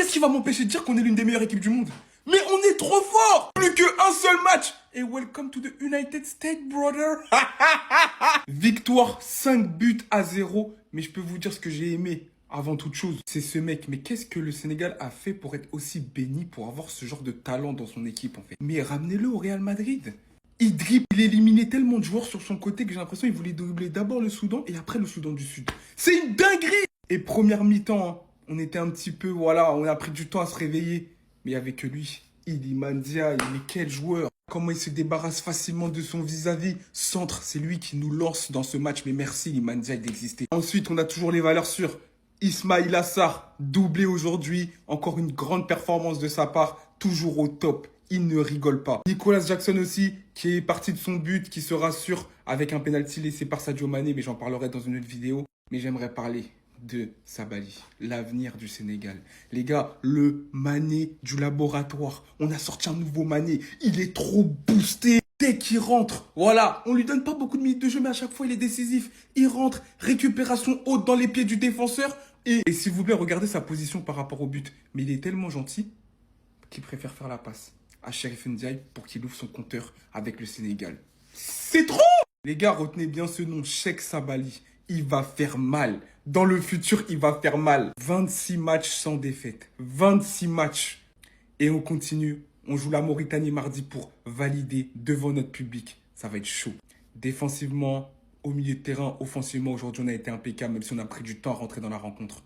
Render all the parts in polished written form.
Qu'est-ce qui va m'empêcher de dire qu'on est l'une des meilleures équipes du monde? Mais on est trop fort! Plus qu'un seul match! Et welcome to the United States, brother! Victoire 5 buts à 0. Mais je peux vous dire ce que j'ai aimé avant toute chose. C'est ce mec. Mais qu'est-ce que le Sénégal a fait pour être aussi béni, pour avoir ce genre de talent dans son équipe, en fait? Mais ramenez-le au Real Madrid. Il dribble, il éliminait tellement de joueurs sur son côté que j'ai l'impression qu'il voulait dribbler d'abord le Soudan et après le Soudan du Sud. C'est une dinguerie! Et première mi-temps, hein, on était un petit peu, voilà, on a pris du temps à se réveiller. Mais il n'y avait que lui. Iliman Ndiaye, mais quel joueur! Comment il se débarrasse facilement de son vis-à-vis. Centre, c'est lui qui nous lance dans ce match. Mais merci Iliman Ndiaye d'exister. Ensuite, on a toujours les valeurs sûres. Ismaïla Assar, doublé aujourd'hui. Encore une grande performance de sa part. Toujours au top. Il ne rigole pas. Nicolas Jackson aussi, qui est parti de son but, qui se rassure avec un penalty laissé par Sadio Mané. Mais j'en parlerai dans une autre vidéo. Mais j'aimerais parler de Sabali, l'avenir du Sénégal. Les gars, le Mané du laboratoire. On a sorti un nouveau Mané. Il est trop boosté. Dès qu'il rentre, voilà, on lui donne pas beaucoup de minutes de jeu, mais à chaque fois, il est décisif. Il rentre, récupération haute dans les pieds du défenseur. Et s'il vous plaît, regardez sa position par rapport au but. Mais il est tellement gentil qu'il préfère faire la passe à Chérif Ndiaye pour qu'il ouvre son compteur avec le Sénégal. C'est trop! Les gars, retenez bien ce nom, Cheikh Sabali. Il va faire mal. Dans le futur, il va faire mal. 26 matchs sans défaite. 26 matchs. Et on continue. On joue la Mauritanie mardi pour valider devant notre public. Ça va être chaud. Défensivement, au milieu de terrain, offensivement, aujourd'hui, on a été impeccable, même si on a pris du temps à rentrer dans la rencontre.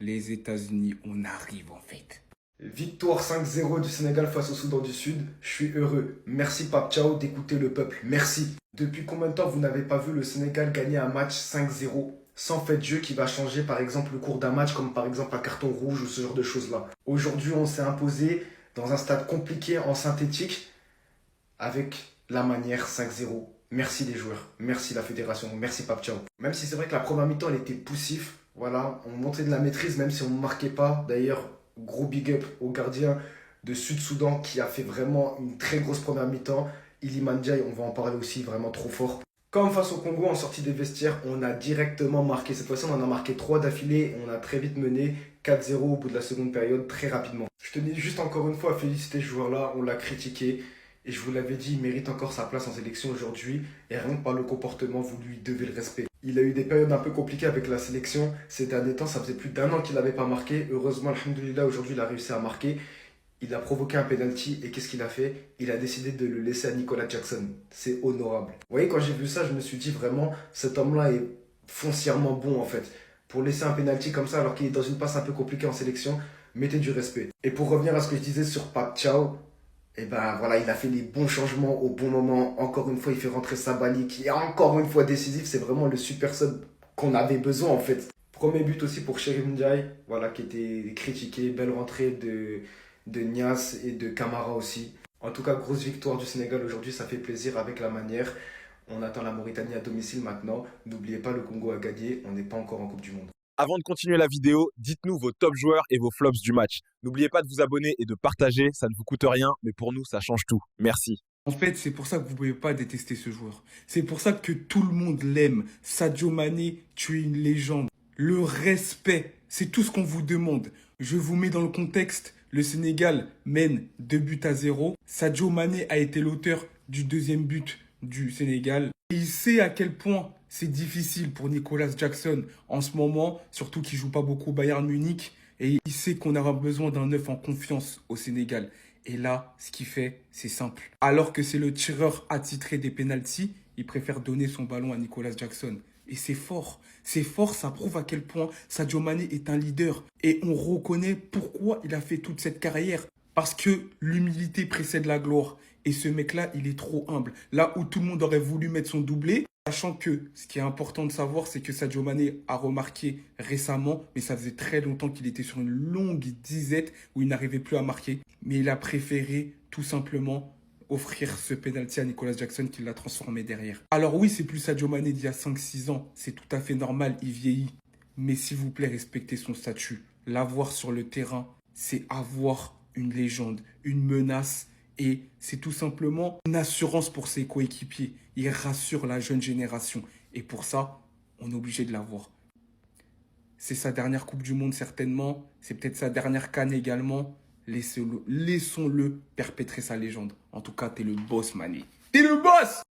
Les États-Unis, on arrive en fait. Victoire 5-0 du Sénégal face au Soudan du Sud. Je suis heureux. Merci Pape Thiaw d'écouter le peuple. Merci. Depuis combien de temps vous n'avez pas vu le Sénégal gagner un match 5-0 sans fait de jeu qui va changer par exemple le cours d'un match, comme par exemple un carton rouge ou ce genre de choses-là. Aujourd'hui, on s'est imposé dans un stade compliqué en synthétique avec la manière 5-0. Merci les joueurs, merci la fédération, merci Pape Thiaw. Même si c'est vrai que la première mi-temps elle était poussif, voilà, on montrait de la maîtrise même si on ne marquait pas. D'ailleurs, gros big up au gardien de Sud-Soudan qui a fait vraiment une très grosse première mi-temps. Iliman Ndiaye, on va en parler aussi, vraiment trop fort. Comme face au Congo, en sortie des vestiaires, on a directement marqué. Cette fois-ci, on en a marqué 3 d'affilée. On a très vite mené 4-0 au bout de la seconde période, très rapidement. Je tenais juste encore une fois à féliciter ce joueur-là. On l'a critiqué. Et je vous l'avais dit, il mérite encore sa place en sélection aujourd'hui. Et rien que par le comportement, vous lui devez le respect. Il a eu des périodes un peu compliquées avec la sélection. Ces derniers temps, ça faisait plus d'1 an qu'il n'avait pas marqué. Heureusement, alhamdoulilah, aujourd'hui, il a réussi à marquer. Il a provoqué un penalty et qu'est-ce qu'il a fait? Il a décidé de le laisser à Nicolas Jackson. C'est honorable. Vous voyez, quand j'ai vu ça, je me suis dit vraiment, cet homme-là est foncièrement bon en fait. Pour laisser un penalty comme ça alors qu'il est dans une passe un peu compliquée en sélection, mettez du respect. Et pour revenir à ce que je disais sur Pape Thiaw, et ben voilà, il a fait les bons changements au bon moment. Encore une fois, il fait rentrer Sabali qui est encore une fois décisif. C'est vraiment le super sub qu'on avait besoin en fait. Premier but aussi pour Chérif Ndiaye, voilà, qui était critiqué. Belle rentrée de Niasse et de Camara aussi. En tout cas, grosse victoire du Sénégal aujourd'hui, ça fait plaisir avec la manière. On attend la Mauritanie à domicile maintenant. N'oubliez pas, le Congo a gagné, on n'est pas encore en Coupe du Monde. Avant de continuer la vidéo, dites-nous vos top joueurs et vos flops du match. N'oubliez pas de vous abonner et de partager, ça ne vous coûte rien, mais pour nous, ça change tout. Merci. En fait, c'est pour ça que vous ne pouvez pas détester ce joueur. C'est pour ça que tout le monde l'aime. Sadio Mané, tu es une légende. Le respect, c'est tout ce qu'on vous demande. Je vous mets dans le contexte. Le Sénégal mène 2 buts à 0. Sadio Mané a été l'auteur du deuxième but du Sénégal. Et il sait à quel point c'est difficile pour Nicolas Jackson en ce moment, surtout qu'il ne joue pas beaucoup au Bayern Munich. Et il sait qu'on aura besoin d'un neuf en confiance au Sénégal. Et là, ce qu'il fait, c'est simple. Alors que c'est le tireur attitré des pénaltys, il préfère donner son ballon à Nicolas Jackson. Et c'est fort. C'est fort, ça prouve à quel point Sadio Mané est un leader. Et on reconnaît pourquoi il a fait toute cette carrière. Parce que l'humilité précède la gloire. Et ce mec-là, il est trop humble. Là où tout le monde aurait voulu mettre son doublé, sachant que ce qui est important de savoir, c'est que Sadio Mané a remarqué récemment, mais ça faisait très longtemps qu'il était sur une longue disette où il n'arrivait plus à marquer. Mais il a préféré tout simplement offrir ce penalty à Nicolas Jackson qui l'a transformé derrière. Alors oui, c'est plus Sadio Mané d'il y a 5-6 ans. C'est tout à fait normal, il vieillit. Mais s'il vous plaît, respectez son statut. L'avoir sur le terrain, c'est avoir une légende, une menace. Et c'est tout simplement une assurance pour ses coéquipiers. Il rassure la jeune génération. Et pour ça, on est obligé de l'avoir. C'est sa dernière Coupe du Monde certainement. C'est peut-être sa dernière CAN également. Laissons-le perpétrer sa légende. En tout cas, t'es le boss, Mané. T'es le boss!